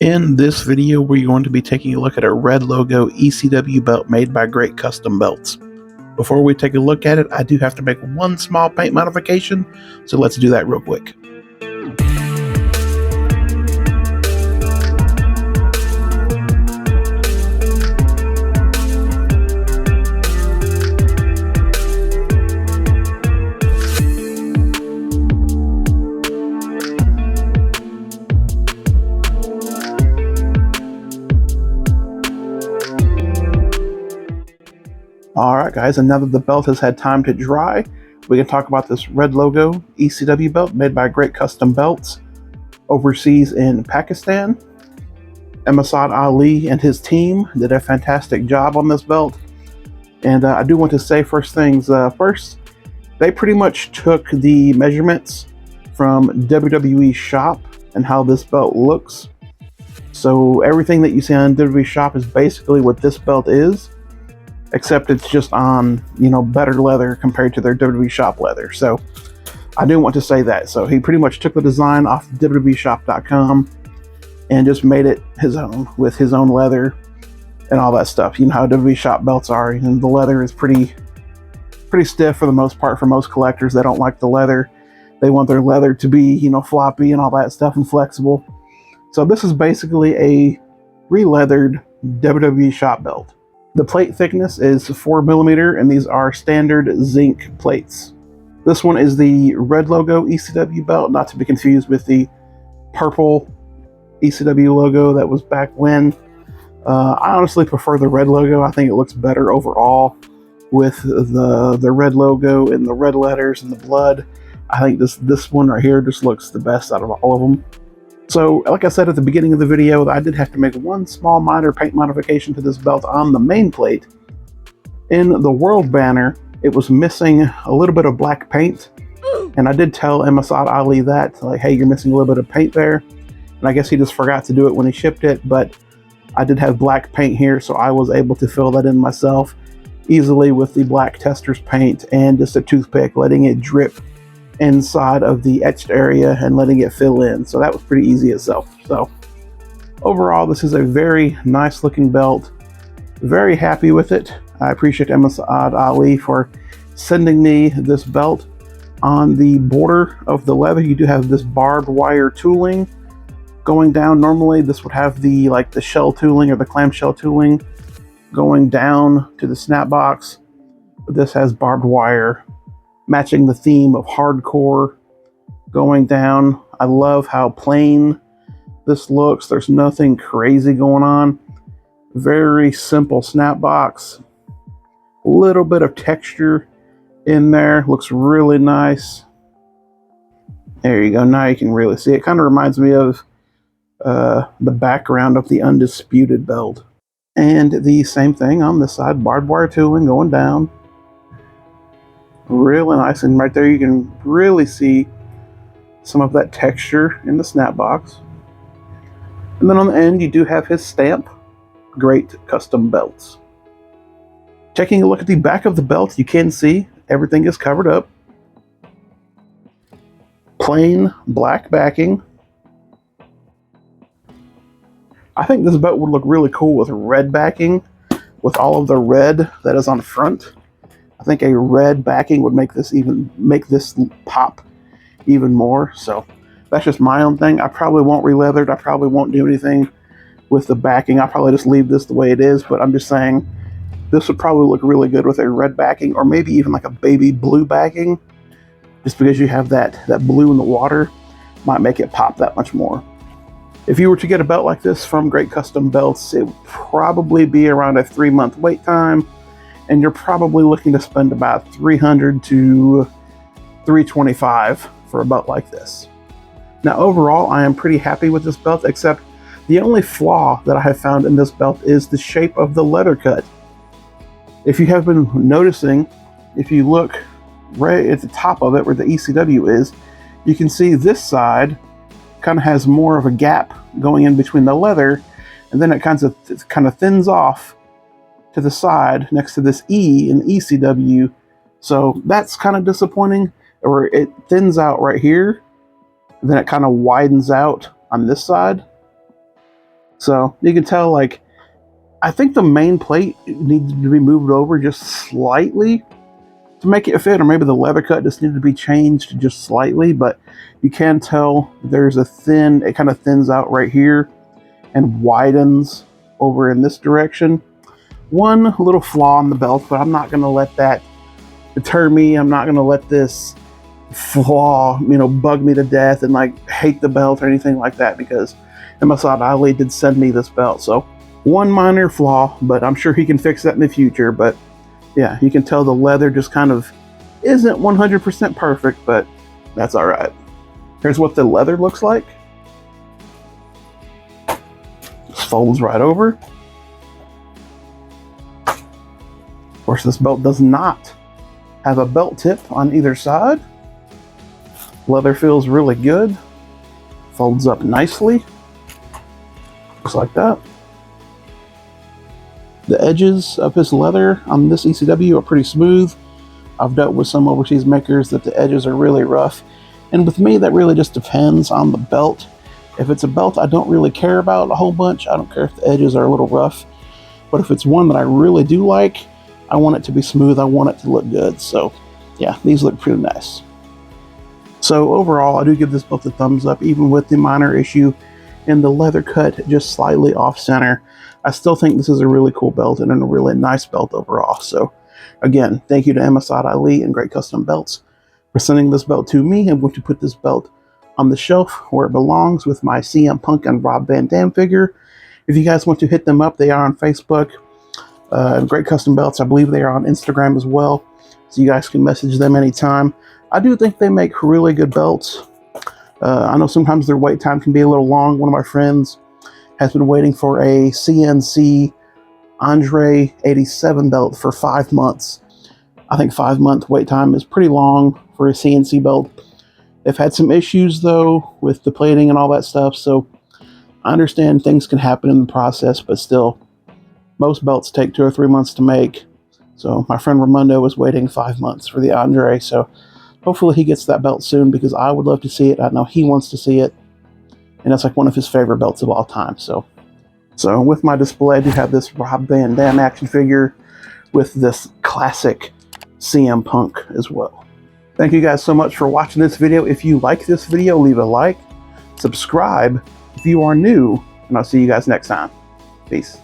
In this video, we're going to be taking a look at a red logo ECW belt made by Great Custom Belts. Before we take a look at it, I do have to make one small paint modification, so let's do that real quick. Alright guys, and now that the belt has had time to dry, we can talk about this red logo ECW belt made by Great Custom Belts overseas in Pakistan. Muhammad Ali and his team did a fantastic job on this belt. And I do want to say first, they pretty much took the measurements from WWE Shop and how this belt looks. So everything that you see on WWE Shop is basically what this belt is, except it's just on, better leather compared to their WWE Shop leather. So I do want to say that. So he pretty much took the design off WWEshop.com and just made it his own with his own leather and all that stuff. You know how WWE Shop belts are, and the leather is pretty stiff for the most part for most collectors. They don't like the leather. They want their leather to be, floppy and all that stuff and flexible. So this is basically a re-leathered WWE Shop belt. The plate thickness is 4mm, and these are standard zinc plates. This one is the red logo ECW belt, not to be confused with the purple ECW logo that was back when. I honestly prefer the red logo. I think it looks better overall with the red logo and the red letters and the blood. I think this one right here just looks the best out of all of them. So, like I said at the beginning of the video, I did have to make one small minor paint modification to this belt on the main plate. In the World banner, it was missing a little bit of black paint, and I did tell Muhammad Ali that, like, hey, you're missing a little bit of paint there, and I guess he just forgot to do it when he shipped it, but I did have black paint here, so I was able to fill that in myself easily with the black tester's paint and just a toothpick, letting it drip inside of the etched area and letting it fill in. So that was pretty easy itself. So overall, this is a very nice looking belt. Very happy with it. I appreciate Muhammad Ali for sending me this belt. On the border of the leather, you do have this barbed wire tooling going down. Normally this would have the shell tooling or the clamshell tooling going down to the snap box, but this has barbed wire matching the theme of hardcore going down. I love how plain this looks. There's nothing crazy going on. Very simple snap box. A little bit of texture in there. Looks really nice. There you go. Now you can really see it. Kind of reminds me of the background of the Undisputed belt. And the same thing on this side. Barbed wire tooling going down. Really nice, and right there you can really see some of that texture in the snap box. And then on the end you do have his stamp, Great Custom Belts. Taking a look at the back of the belt, you can see everything is covered up. Plain black backing. I think this belt would look really cool with red backing, with all of the red that is on the front. I think a red backing would make this pop even more. So that's just my own thing. I probably won't re-leather it. I probably won't do anything with the backing. I'll probably just leave this the way it is, but I'm just saying this would probably look really good with a red backing, or maybe even like a baby blue backing, just because you have that blue in the water might make it pop that much more. If you were to get a belt like this from Great Custom Belts, it would probably be around a 3-month wait time. And you're probably looking to spend about $300 to $325 for a belt like this. Now overall, I am pretty happy with this belt, except the only flaw that I have found in this belt is the shape of the leather cut. If you have been noticing, if you look right at the top of it where the ECW is, you can see this side kind of has more of a gap going in between the leather, and then it kind of thins off to the side next to this E in ECW. So that's kind of disappointing, or it thins out right here, then it kind of widens out on this side. So you can tell, like, I think the main plate needs to be moved over just slightly to make it fit, or maybe the leather cut just needed to be changed just slightly, but you can tell there's a thin, it kind of thins out right here and widens over in this direction. One little flaw in the belt, but I'm not going to let that deter me. I'm not going to let this flaw, bug me to death and like hate the belt or anything like that, because Masad Ali did send me this belt. So one minor flaw, but I'm sure he can fix that in the future. But yeah, you can tell the leather just kind of isn't 100% perfect, but that's all right. Here's what the leather looks like. Just folds right over. Of course, this belt does not have a belt tip on either side. Leather feels really good. Folds up nicely. Looks like that. The edges of his leather on this ECW are pretty smooth. I've dealt with some overseas makers that the edges are really rough. And with me, that really just depends on the belt. If it's a belt I don't really care about a whole bunch, I don't care if the edges are a little rough. But if it's one that I really do like, I want it to be smooth. I want it to look good. So yeah, these look pretty nice. So overall, I do give this belt a thumbs up, even with the minor issue in the leather cut just slightly off center. I still think this is a really cool belt and a really nice belt overall. So again, thank you to Masad Ali and Great Custom Belts for sending this belt to me. I'm going to put this belt on the shelf where it belongs with my CM Punk and Rob Van Dam figure. If you guys want to hit them up, they are on Facebook. Great Custom Belts, I believe they are on Instagram as well. So you guys can message them anytime. I do think they make really good belts. I know sometimes their wait time can be a little long. One of my friends has been waiting for a CNC Andre 87 belt for 5 months. I think 5-month wait time is pretty long for a CNC belt. They've had some issues though with the plating and all that stuff, so I understand things can happen in the process, but still, most belts take 2 or 3 months to make. So my friend Ramundo was waiting 5 months for the Andre, so hopefully he gets that belt soon, because I would love to see it. I know he wants to see it, and that's like one of his favorite belts of all time. So with my display, I do have this Rob Van Dam action figure with this classic CM Punk as well. Thank you guys so much for watching this video. If you like this video, leave a like, subscribe if you are new, and I'll see you guys next time. Peace.